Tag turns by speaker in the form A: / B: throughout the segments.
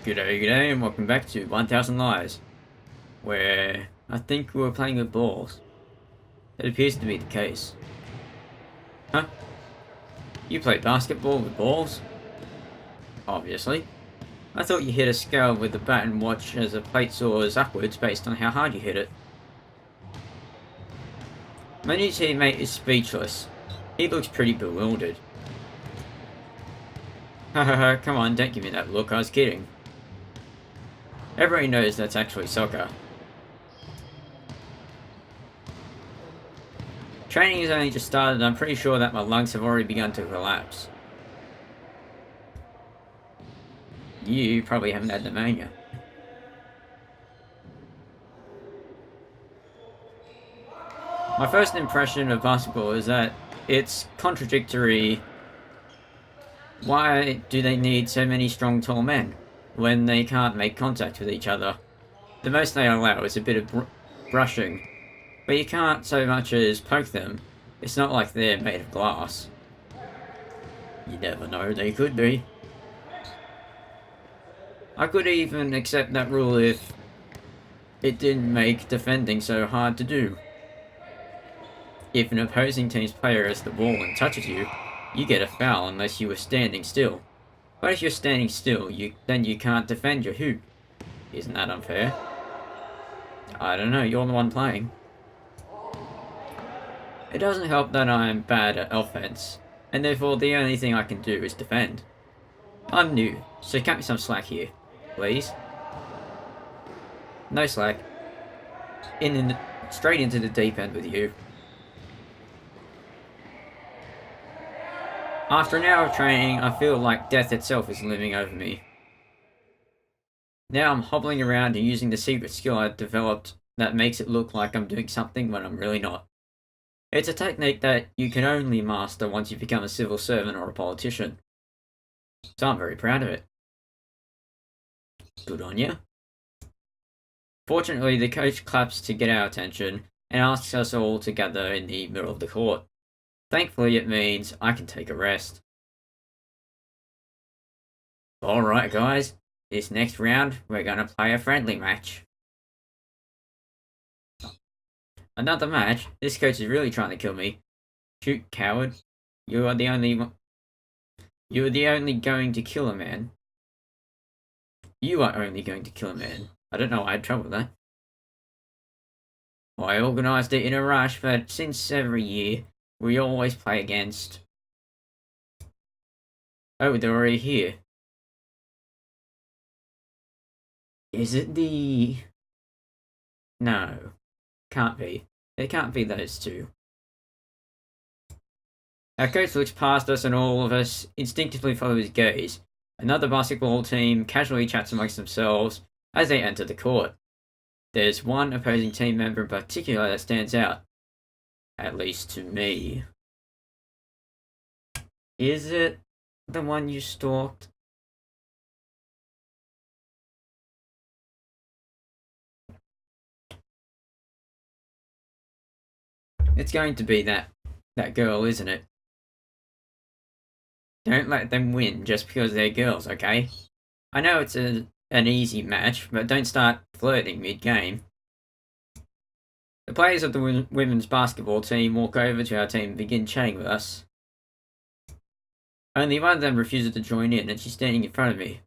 A: G'day, and welcome back to 1000 Lies, where I think we were playing with balls. It appears to be the case. Huh? You play basketball with balls? Obviously. I thought you hit a scale with the bat and watch as a plate soars upwards based on how hard you hit it. My new teammate is speechless. He looks pretty bewildered. Hahaha, come on, don't give me that look, I was kidding. Everybody knows that's actually soccer. Training has only just started and I'm pretty sure that my lungs have already begun to collapse. You probably haven't had pneumonia. My first impression of basketball is that it's contradictory. Why do they need so many strong, tall men when they can't make contact with each other? The most they allow is a bit of brushing, but you can't so much as poke them. It's not like they're made of glass. You never know, they could be. I could even accept that rule if it didn't make defending so hard to do. If an opposing team's player has the ball and touches you, you get a foul unless you were standing still. But if you're standing still, then you can't defend your hoop. Isn't that unfair? I don't know, you're the one playing. It doesn't help that I'm bad at offense, and therefore the only thing I can do is defend. I'm new, so cut me some slack here, please. No slack. Straight into the deep end with you. After an hour of training, I feel like death itself is looming over me. Now I'm hobbling around and using the secret skill I've developed that makes it look like I'm doing something when I'm really not. It's a technique that you can only master once you become a civil servant or a politician. So I'm very proud of it. Good on you. Fortunately, the coach claps to get our attention and asks us all to gather in the middle of the court. Thankfully, it means I can take a rest. Alright guys, this next round, we're gonna play a friendly match. Another match? This coach is really trying to kill me. Shoot, coward. You are the only going to kill a man. You are only going to kill a man. I don't know why I had trouble with that. Well, I organised it in a rush, but since every year, we always play against... Oh, they're already here. Is it the... No. Can't be. It can't be those two. Our coach looks past us and all of us instinctively follow his gaze. Another basketball team casually chats amongst themselves as they enter the court. There's one opposing team member in particular that stands out. At least to me. Is it the one you stalked? It's going to be that girl, isn't it? Don't let them win just because they're girls, okay? I know it's an easy match, but don't start flirting mid-game. The players of the women's basketball team walk over to our team and begin chatting with us. Only one of them refuses to join in, and she's standing in front of me.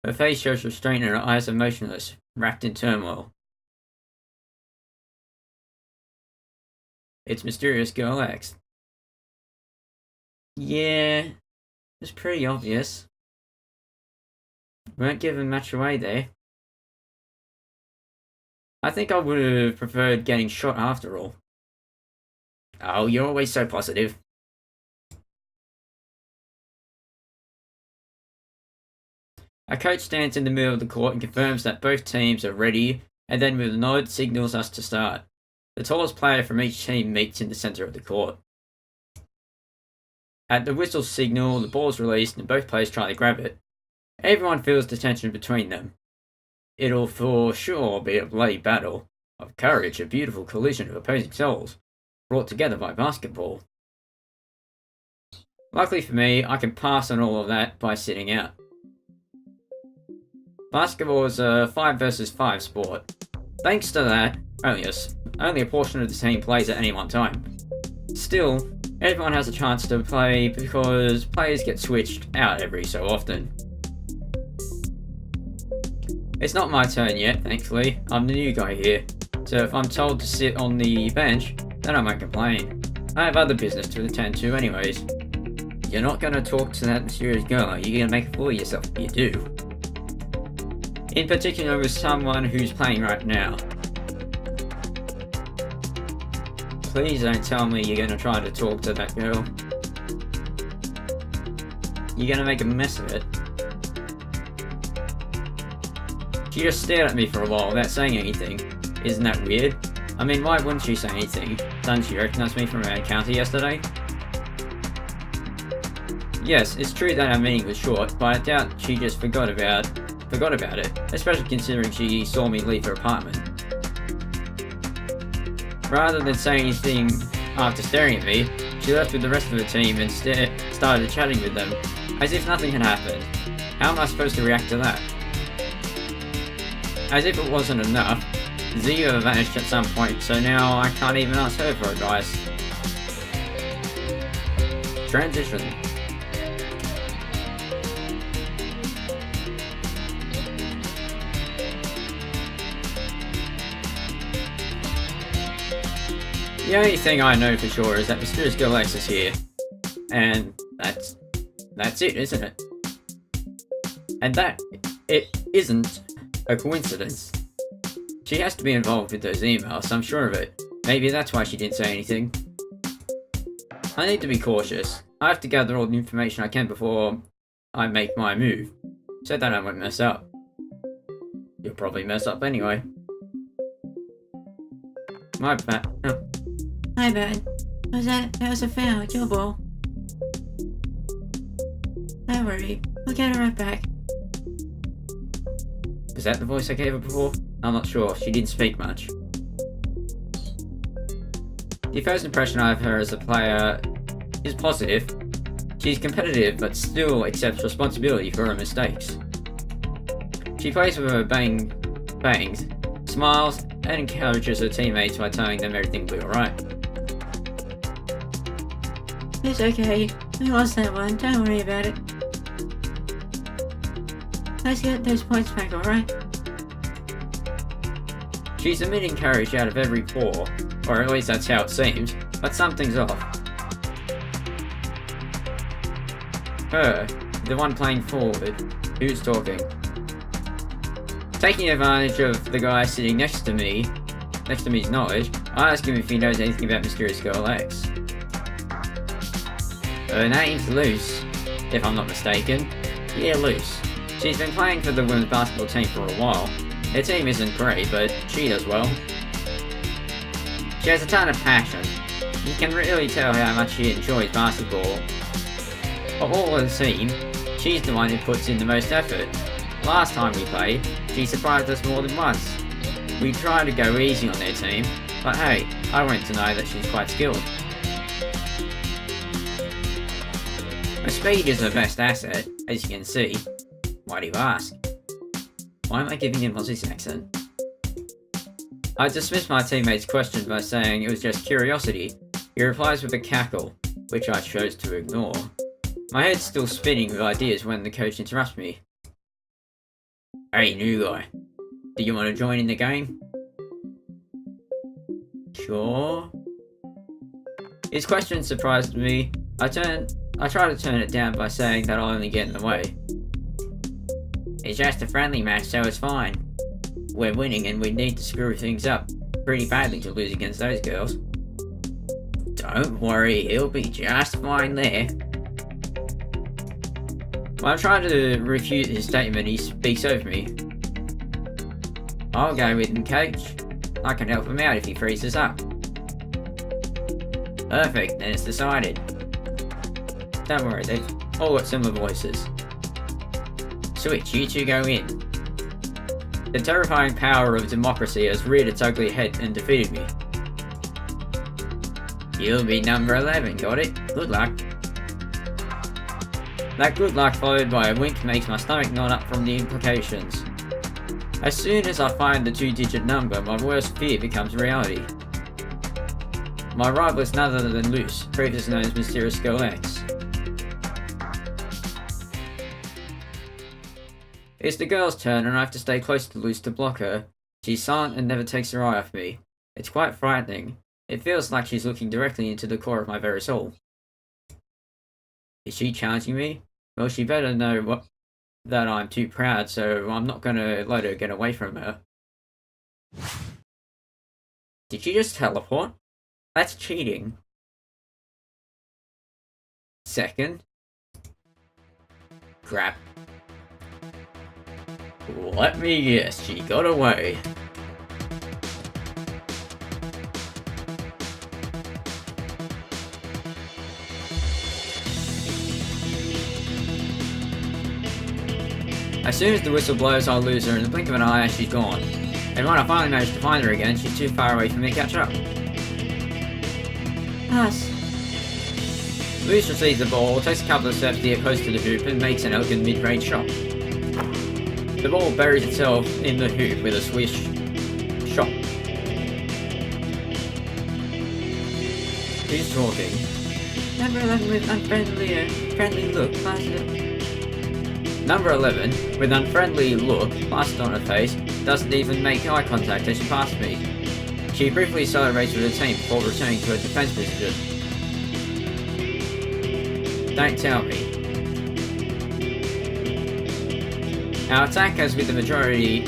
A: Her face shows restraint and her eyes are motionless, wrapped in turmoil. It's Mysterious Girl X. Yeah, it's pretty obvious. Weren't giving much away there. I think I would have preferred getting shot after all. Oh, you're always so positive. Our coach stands in the middle of the court and confirms that both teams are ready, and then with a nod signals us to start. The tallest player from each team meets in the center of the court. At the whistle signal, the ball is released and both players try to grab it. Everyone feels the tension between them. It'll for sure be a bloody battle of courage, a beautiful collision of opposing souls, brought together by basketball. Luckily for me, I can pass on all of that by sitting out. Basketball is a 5 versus 5 sport. Thanks to that, only a portion of the team plays at any one time. Still, everyone has a chance to play because players get switched out every so often. It's not my turn yet, thankfully. I'm the new guy here, so if I'm told to sit on the bench, then I won't complain. I have other business to attend to anyways. You're not gonna talk to that mysterious girl, are you gonna make a fool of yourself if you do? In particular with someone who's playing right now. Please don't tell me you're gonna try to talk to that girl. You're gonna make a mess of it. She just stared at me for a while without saying anything. Isn't that weird? I mean, why wouldn't she say anything? Doesn't she recognize me from our encounter yesterday? Yes, it's true that our meeting was short, but I doubt she just forgot about it, especially considering she saw me leave her apartment. Rather than saying anything after staring at me, she left with the rest of the team and started chatting with them, as if nothing had happened. How am I supposed to react to that? As if it wasn't enough, Zia vanished at some point, so now I can't even ask her for advice. Transition. The only thing I know for sure is that Mysterious Girl X is here. And that's it, isn't it? And that it isn't a coincidence. She has to be involved with those emails, I'm sure of it. Maybe that's why she didn't say anything. I need to be cautious. I have to gather all the information I can before I make my move, so that I won't mess up. You'll probably mess up anyway. My bad. Oh.
B: My bad. That was a foul. Your ball. Don't worry. We'll get her right back.
A: Was that the voice I gave her before? I'm not sure. She didn't speak much. The first impression I have of her as a player is positive. She's competitive, but still accepts responsibility for her mistakes. She plays with her bangs, smiles, and encourages her teammates by telling them everything will be alright.
B: It's okay. We lost that one. Don't worry about it. Let's get those points back, alright?
A: She's emitting courage out of every pore, or at least that's how it seems, but something's off. Her, the one playing forward, who's talking. Taking advantage of the guy sitting next to me's knowledge, I ask him if he knows anything about Mysterious Girl X. Her name's Luce, if I'm not mistaken. Yeah, Luce. She's been playing for the women's basketball team for a while. Her team isn't great, but she does well. She has a ton of passion. You can really tell how much she enjoys basketball. Of all of the team, she's the one who puts in the most effort. Last time we played, she surprised us more than once. We tried to go easy on their team, but hey, I went to know that she's quite skilled. Her speed is her best asset, as you can see. Why do you ask? Why am I giving him Aussie's accent? I dismissed my teammate's question by saying it was just curiosity. He replies with a cackle, which I chose to ignore. My head's still spinning with ideas when the coach interrupts me. Hey, new guy. Do you want to join in the game? Sure. His question surprised me. I try to turn it down by saying that I'll only get in the way. It's just a friendly match, so it's fine. We're winning and we need to screw things up pretty badly to lose against those girls. Don't worry, he'll be just fine there. When I try to refute his statement, he speaks over me. I'll go with him, coach. I can help him out if he freezes up. Perfect, then it's decided. Don't worry, they've all got similar voices. Switch, you two go in. The terrifying power of democracy has reared its ugly head and defeated me. You'll be number 11, got it? Good luck. That good luck followed by a wink makes my stomach knot up from the implications. As soon as I find the 2-digit number, my worst fear becomes reality. My rival is none other than Luce, previously known as Mysterious Girl X. It's the girl's turn and I have to stay close to Luce to block her. She's silent and never takes her eye off me. It's quite frightening. It feels like she's looking directly into the core of my very soul. Is she challenging me? Well, she better know that I'm too proud, so I'm not gonna let her get away from her. Did she just teleport? That's cheating. Second. Crap. Let me guess, she got away. As soon as the whistle blows, I'll lose her in the blink of an eye and she's gone. And when I finally manage to find her again, she's too far away for me to catch up.
B: Pass.
A: Luce receives the ball, takes a couple of steps to get close to the hoop and makes an elegant mid-range shot. The ball buries itself in the hoop with a swish shot. Who's talking?
B: Number 11 with friendly look plastered.
A: Number 11, with unfriendly look plastered on her face, doesn't even make eye contact as she passes me. She briefly celebrates with her team before returning to her defense position. Don't tell me. Our attack, as with the majority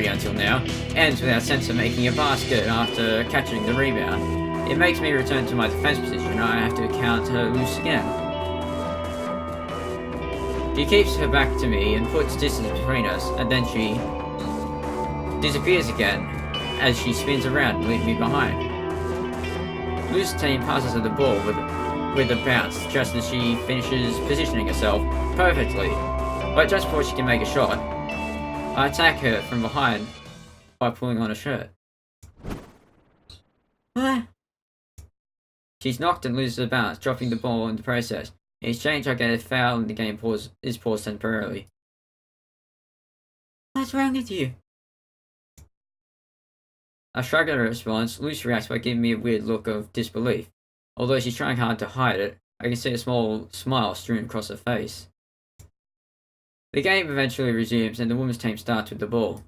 A: until now, ends with our sensor making a basket after catching the rebound. It makes me return to my defense position and I have to counter Luce again. She keeps her back to me and puts distance between us, and then she disappears again as she spins around and leaves me behind. Luce's team passes her the ball with a bounce just as she finishes positioning herself perfectly. But just before she can make a shot, I attack her from behind by pulling on her shirt.
B: What?
A: She's knocked and loses her balance, dropping the ball in the process. In exchange, I get a foul and the game is paused temporarily.
B: What's wrong with you?
A: I shrug at her response. Luce reacts by giving me a weird look of disbelief. Although she's trying hard to hide it, I can see a small smile strewn across her face. The game eventually resumes and the women's team starts with the ball.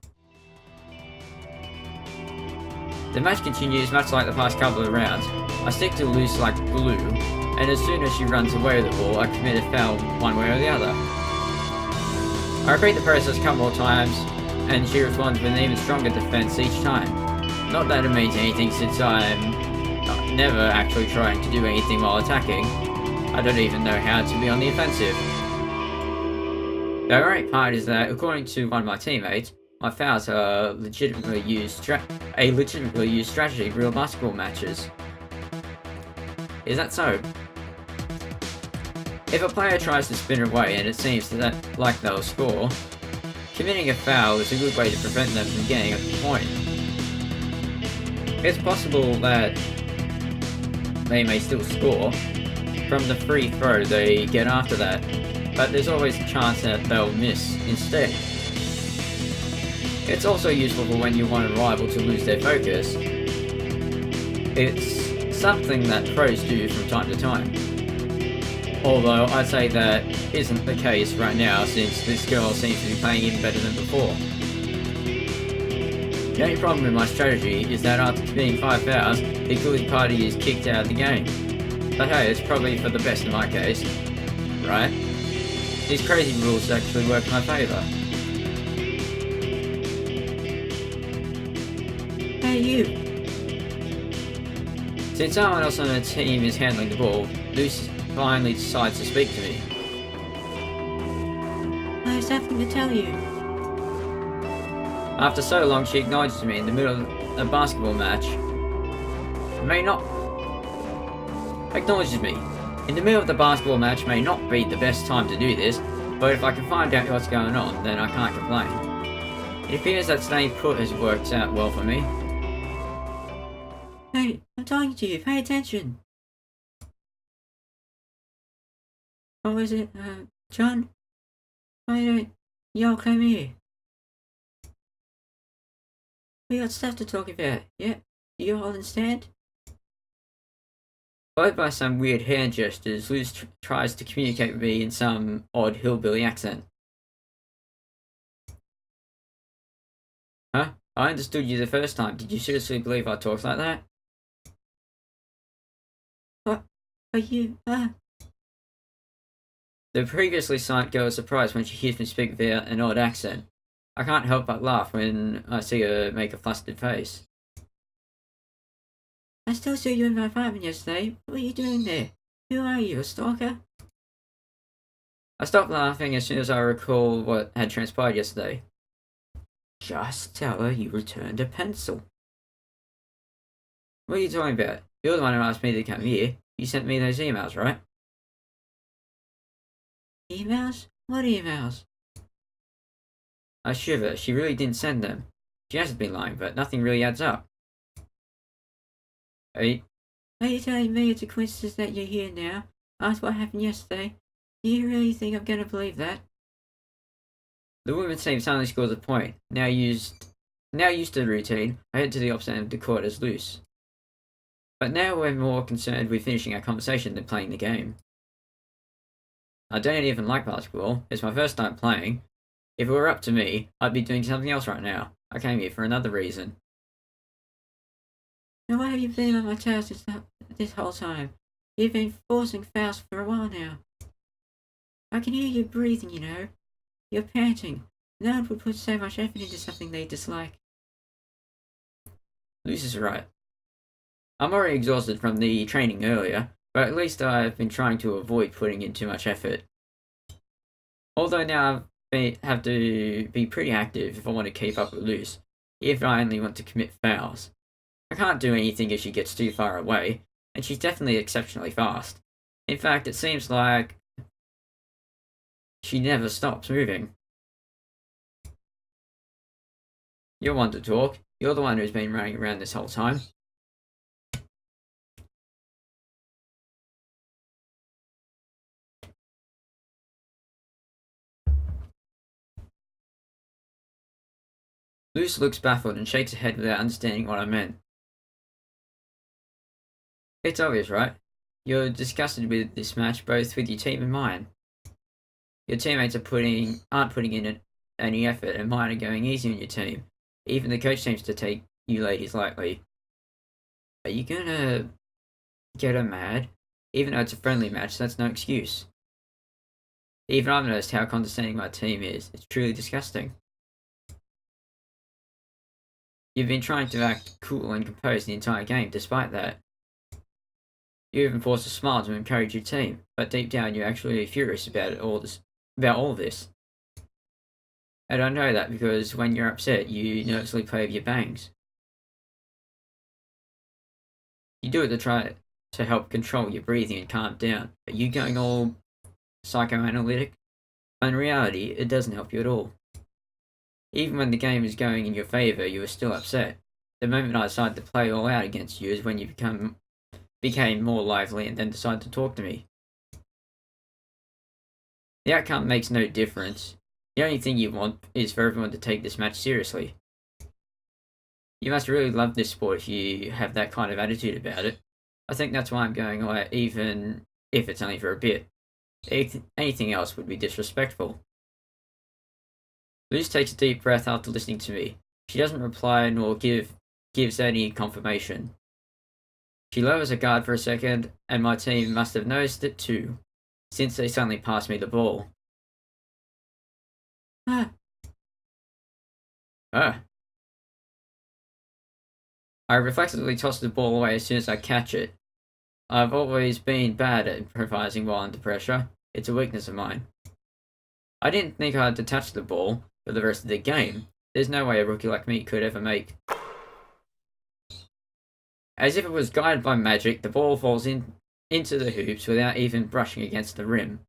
A: The match continues much like the past couple of rounds. I stick to Luce like glue, and as soon as she runs away with the ball, I commit a foul one way or the other. I repeat the process a couple more times, and she responds with an even stronger defense each time. Not that it means anything since I'm never actually trying to do anything while attacking. I don't even know how to be on the offensive. The ironic part is that, according to one of my teammates, my fouls are a legitimately used strategy in real basketball matches. Is that so? If a player tries to spin away and it seems like they'll score, committing a foul is a good way to prevent them from getting a point. It's possible that they may still score from the free throw they get after that, but there's always a chance that they'll miss instead. It's also useful for when you want a rival to lose their focus. It's something that pros do from time to time. Although I'd say that isn't the case right now since this girl seems to be playing even better than before. The only problem with my strategy is that after committing 5 fouls, the guilty party is kicked out of the game. But hey, it's probably for the best in my case, right? These crazy rules actually work in my favour.
B: Hey, you.
A: Since someone else on the team is handling the ball, Luce finally decides to speak to me.
B: I have something to tell you.
A: After so long, she acknowledges me in the middle of a basketball match. Acknowledges me. In the middle of the basketball match may not be the best time to do this, but if I can find out what's going on, then I can't complain. It appears that staying put has worked out well for me.
B: Hey, I'm talking to you. Pay attention. What was it? John? Why don't y'all come here? We got stuff to talk about. Yep. Do you all understand?
A: Followed by some weird hand gestures, Luz tries to communicate with me in some odd hillbilly accent. Huh? I understood you the first time. Did you seriously believe I talked like that?
B: What? Are you,
A: The previously silent girl is surprised when she hears me speak via an odd accent. I can't help but laugh when I see her make a flustered face.
B: I still saw you in my apartment yesterday. What are you doing there? Who are you, a stalker?
A: I stopped laughing as soon as I recall what had transpired yesterday. Just tell her you returned a pencil. What are you talking about? You're the one who asked me to come here. You sent me those emails, right?
B: Emails? What emails?
A: I shiver. She really didn't send them. She hasn't been lying, but nothing really adds up. Hey,
B: Are you telling me it's a coincidence that you're here now? After what happened yesterday? Do you really think I'm gonna believe that?
A: the woman seemed suddenly scored the point. Now used to the routine, I head to the opposite end of the court as Loose. But now we're more concerned with finishing our conversation than playing the game. I don't even like basketball. It's my first time playing. If it were up to me, I'd be doing something else right now. I came here for another reason.
B: Now why have you been on my tail this whole time? You've been forcing fouls for a while now. I can hear you breathing, you know. You're panting. No one would put so much effort into something they dislike.
A: Luce is right. I'm already exhausted from the training earlier, but at least I've been trying to avoid putting in too much effort. Although now I have to be pretty active if I want to keep up with Luce, if I only want to commit fouls. I can't do anything if she gets too far away, and she's definitely exceptionally fast. In fact, it seems like she never stops moving. You're one to talk. You're the one who's been running around this whole time. Luce looks baffled and shakes her head without understanding what I meant. It's obvious, right? You're disgusted with this match, both with your team and mine. Your teammates aren't putting in any effort, and mine are going easy on your team. Even the coach seems to take you ladies lightly. Are you gonna get her mad? Even though it's a friendly match, that's no excuse. Even I've noticed how condescending my team is. It's truly disgusting. You've been trying to act cool and composed the entire game, despite that. You even forced a smile to encourage your team, but deep down you're actually furious about all this. And I know that because when you're upset, you nervously play with your bangs. You do it to try to help control your breathing and calm down. Are you going all psychoanalytic? In reality, it doesn't help you at all. Even when the game is going in your favour, you are still upset. The moment I decided to play all out against you is when you became more lively and then decided to talk to me. The outcome makes no difference. The only thing you want is for everyone to take this match seriously. You must really love this sport if you have that kind of attitude about it. I think that's why I'm going away, even if it's only for a bit. Anything else would be disrespectful. Luz takes a deep breath after listening to me. She doesn't reply nor gives any confirmation. She lowers her guard for a second, and my team must have noticed it too, since they suddenly passed me the ball.
B: Ah.
A: I reflexively toss the ball away as soon as I catch it. I've always been bad at improvising while under pressure. It's a weakness of mine. I didn't think I had to touch the ball for the rest of the game. There's no way a rookie like me could ever make. As if it was guided by magic, the ball falls into the hoops without even brushing against the rim.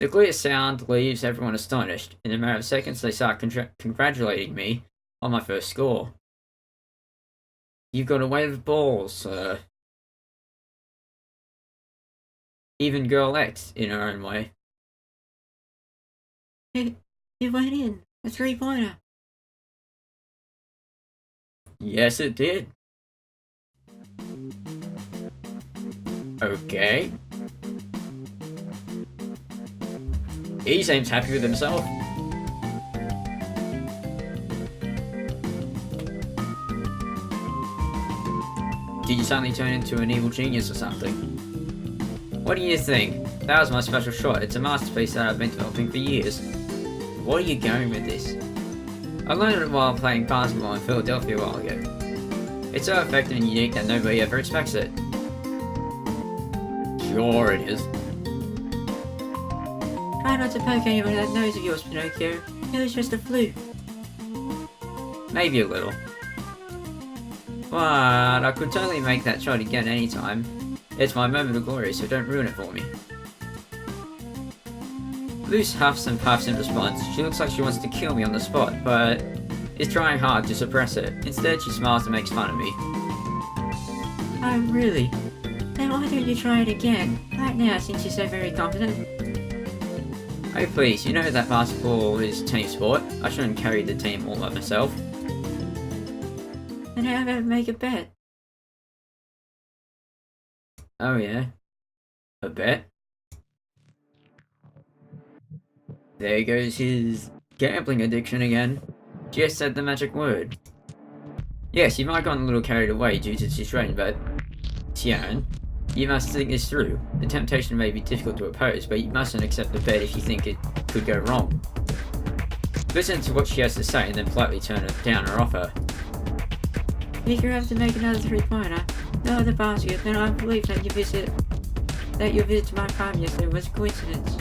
A: The clear sound leaves everyone astonished. In a matter of seconds, they start congratulating me on my first score. You've got away with balls, sir. Even Girl X in her own way.
B: It went in. A 3-pointer.
A: Yes, it did. Okay. He seems happy with himself. Did you suddenly turn into an evil genius or something? What do you think? That was my special shot. It's a masterpiece that I've been developing for years. Where are you going with this? I learned it while playing basketball in Philadelphia a while ago. It's so effective and unique that nobody ever expects it. Sure it is.
B: Try not to poke anyone with that nose of yours, Pinocchio. It was just a fluke.
A: Maybe a little. But I could totally make that shot again anytime. It's my moment of glory, so don't ruin it for me. Luce huffs and puffs in response. She looks like she wants to kill me on the spot, but is trying hard to suppress it. Instead, she smiles and makes fun of me.
B: Oh, really? Then why don't you try it again? Right now, since you're so very confident.
A: Oh please, you know that basketball is team sport. I shouldn't carry the team all by myself.
B: Then how about make a bet?
A: Oh yeah? A bet? There goes his gambling addiction again. Just said the magic word. Yes, you might have gotten a little carried away due to the situation, but Tian, you must think this through. The temptation may be difficult to oppose, but you mustn't accept the bet if you think it could go wrong. Listen to what she has to say and then politely turn down her offer.
B: If you have to make another three-pointer, no other basket, then I believe that your visit to my farm yesterday was a coincidence.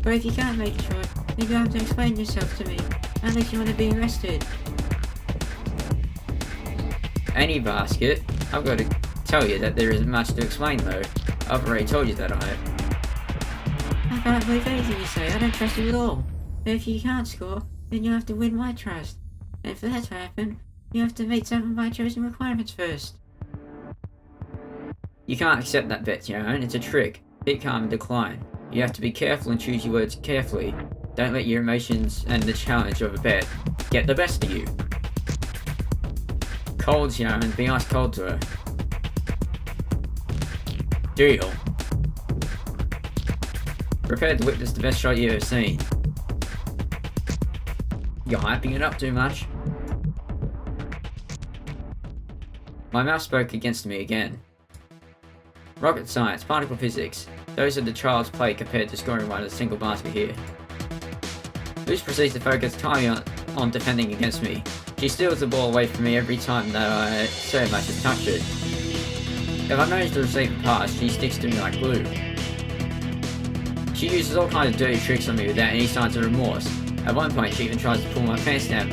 B: But if you can't make a shot, then you have to explain yourself to me, unless you want to be arrested.
A: Any basket? I've got to tell you that there isn't much to explain though. I've already told you that
B: I can't believe anything you say, I don't trust you at all. But if you can't score, then you have to win my trust. And for that to happen, you have to meet some of my chosen requirements first.
A: You can't accept that bet, Yaron. It's a trick. Be calm and decline. You have to be careful and choose your words carefully. Don't let your emotions and the challenge of a bet get the best of you. Cold, Yaron. Be ice cold to her. Deal. Prepare to witness the best shot you've ever seen. You're hyping it up too much. My mouth spoke against me again. Rocket science, particle physics. Those are the child's play compared to scoring one at a single basket here. Luce proceeds to focus entirely on defending against me. She steals the ball away from me every time that I so much as touch it. If I manage to receive a pass, she sticks to me like glue. She uses all kinds of dirty tricks on me without any signs of remorse. At one point, she even tries to pull my pants down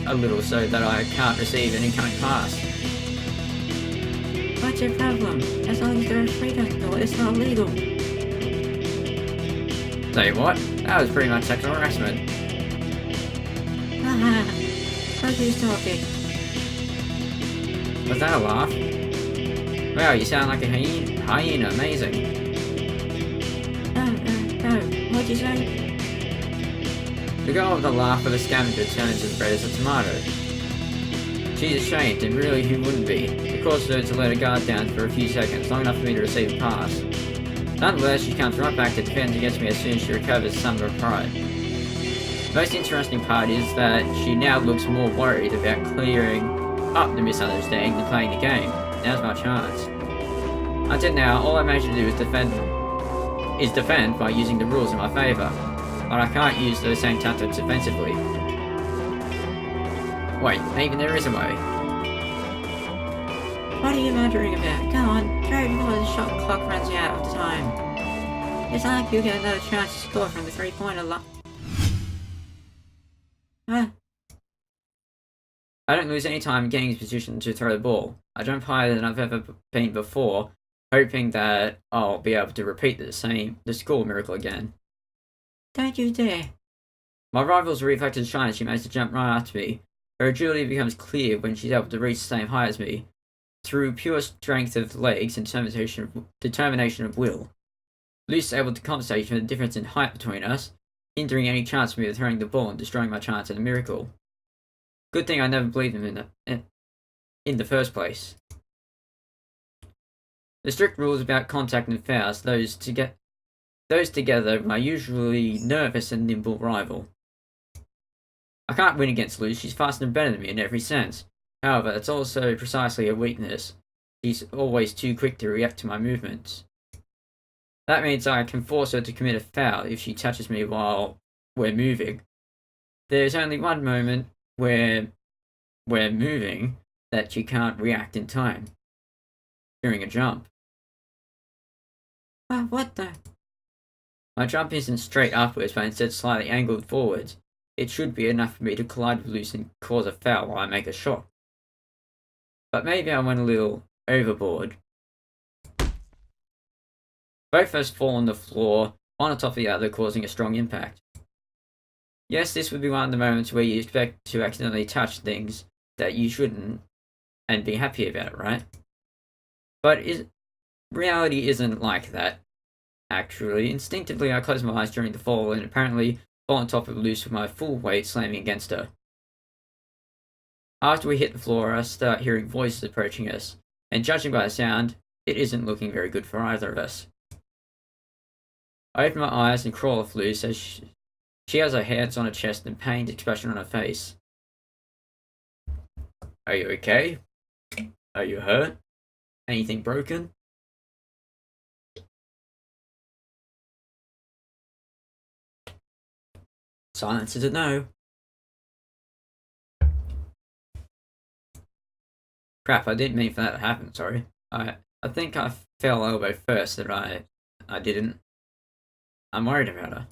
A: a little so that I can't receive an incoming pass.
B: What's your problem? As long as the referee doesn't know, it's not legal.
A: Say what? That was pretty much sexual harassment.
B: Haha. Look who's talking.
A: Was that a laugh? Wow, you sound like a hyena. Amazing.
B: No. What'd you say?
A: The girl with the laugh of a scavenger turns as red as a tomato. She's ashamed, and really who wouldn't be? It causes her to let her guard down for a few seconds, long enough for me to receive a pass. Nonetheless, she comes right back to defend against me as soon as she recovers some of her pride. The most interesting part is that she now looks more worried about clearing up the misunderstanding than playing the game. Now's my chance. Until now, all I managed to do is defend by using the rules in my favour, but I can't use those same tactics offensively. Wait, maybe there is a way.
B: What are you muttering about? Go on, try it before the shot clock runs out of time. It's not like you'll get another chance to score from the three-pointer line.
A: I don't lose any time getting in position to throw the ball. I jump higher than I've ever been before, hoping that I'll be able to repeat the score miracle again.
B: Don't you dare.
A: My rival's reflected shine as she managed to jump right after me. Her agility becomes clear when she's able to reach the same height as me, through pure strength of legs and determination of will. Luce is able to compensate for the difference in height between us, hindering any chance of me of throwing the ball and destroying my chance at a miracle. Good thing I never believed him in the first place. The strict rules about contact and fouls, those together my usually nervous and nimble rival. I can't win against Luz, she's faster and better than me in every sense. However, it's also precisely a weakness. She's always too quick to react to my movements. That means I can force her to commit a foul if she touches me while we're moving. There's only one moment where we're moving that she can't react in time. During a jump.
B: What the?
A: My jump isn't straight upwards, but instead slightly angled forwards. It should be enough for me to collide with Luz and cause a foul while I make a shot. But maybe I went a little overboard. Both of us fall on the floor, one on top of the other, causing a strong impact. Yes, this would be one of the moments where you expect to accidentally touch things that you shouldn't, and be happy about it, right? But reality isn't like that. Actually, instinctively I close my eyes during the fall and apparently fall on top of Luz with my full weight slamming against her. After we hit the floor, I start hearing voices approaching us, and judging by the sound, it isn't looking very good for either of us. I open my eyes and crawl off Luz as she has her hands on her chest and pained expression on her face. Are you okay? Are you hurt? Anything broken? Silence is a no. Crap, I didn't mean for that to happen, sorry. I think I fell elbow first that I didn't. I'm worried about her.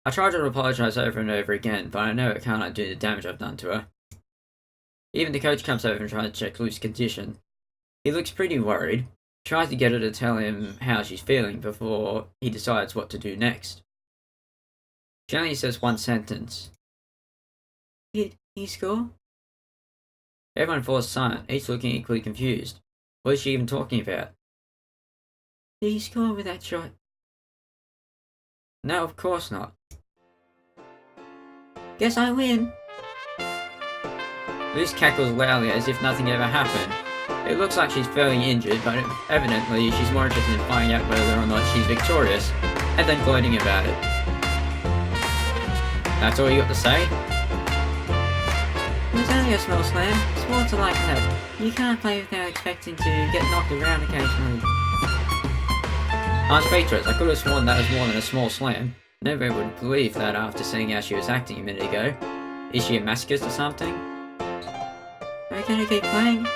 A: I try to apologise over and over again, but I know it can't undo the damage I've done to her. Even the coach comes over and tries to check Luz's condition. He looks pretty worried, tries to get her to tell him how she's feeling before he decides what to do next. She only says one sentence.
B: Did he score?
A: Everyone falls silent, each looking equally confused. What is she even talking about?
B: Did he score with that shot?
A: No, of course not.
B: Guess I win.
A: Luz cackles loudly as if nothing ever happened. It looks like she's fairly injured, but evidently she's more interested in finding out whether or not she's victorious, and then gloating about it. That's all you got to say?
B: It was only a small slam. Sports are like that. You can't play without expecting to get knocked around occasionally.
A: I'm speechless. I could have sworn that was more than a small slam. Nobody would believe that after seeing how she was acting a minute ago. Is she a masochist or something?
B: Are we gonna keep playing?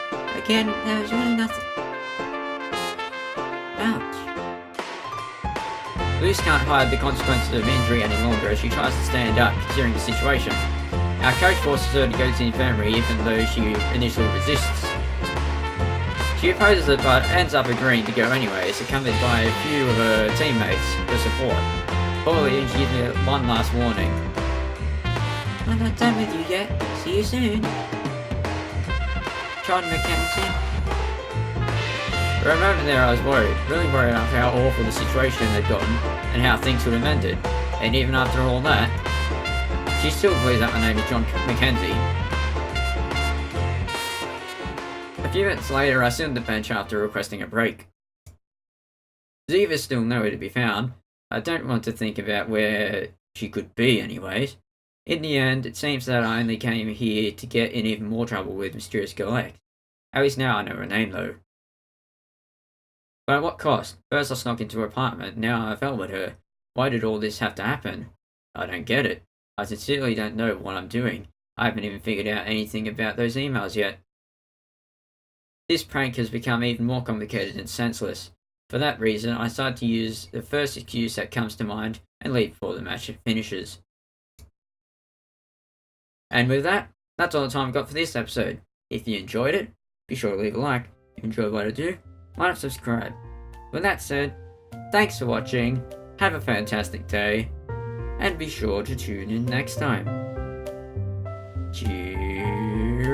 B: Again, there was really nothing. Ouch.
A: Luz can't hide the consequences of injury any longer as she tries to stand up, considering the situation. Our coach forces her to go to the infirmary even though she initially resists. She opposes it but ends up agreeing to go anyways, accompanied by a few of her teammates for support. Finally, she gives me one last warning.
B: I'm not done with you yet. See you soon. John Mackenzie.
A: For a moment there I was worried, really worried about how awful the situation had gotten and how things would have ended. And even after all that, she still believes that my name is John Mackenzie. A few minutes later I sit on the bench after requesting a break. Ziva's still nowhere to be found. I don't want to think about where she could be anyways. In the end, it seems that I only came here to get in even more trouble with Mysterious Girl X. At least now I know her name though. But at what cost? First I snuck into her apartment, now I fell with her. Why did all this have to happen? I don't get it. I sincerely don't know what I'm doing. I haven't even figured out anything about those emails yet. This prank has become even more complicated and senseless. For that reason, I decided to use the first excuse that comes to mind and leave before the match finishes. And with that, that's all the time I've got for this episode. If you enjoyed it, be sure to leave a like. If you enjoyed what I do, why not subscribe? With that said, thanks for watching, have a fantastic day, and be sure to tune in next time. Cheerio!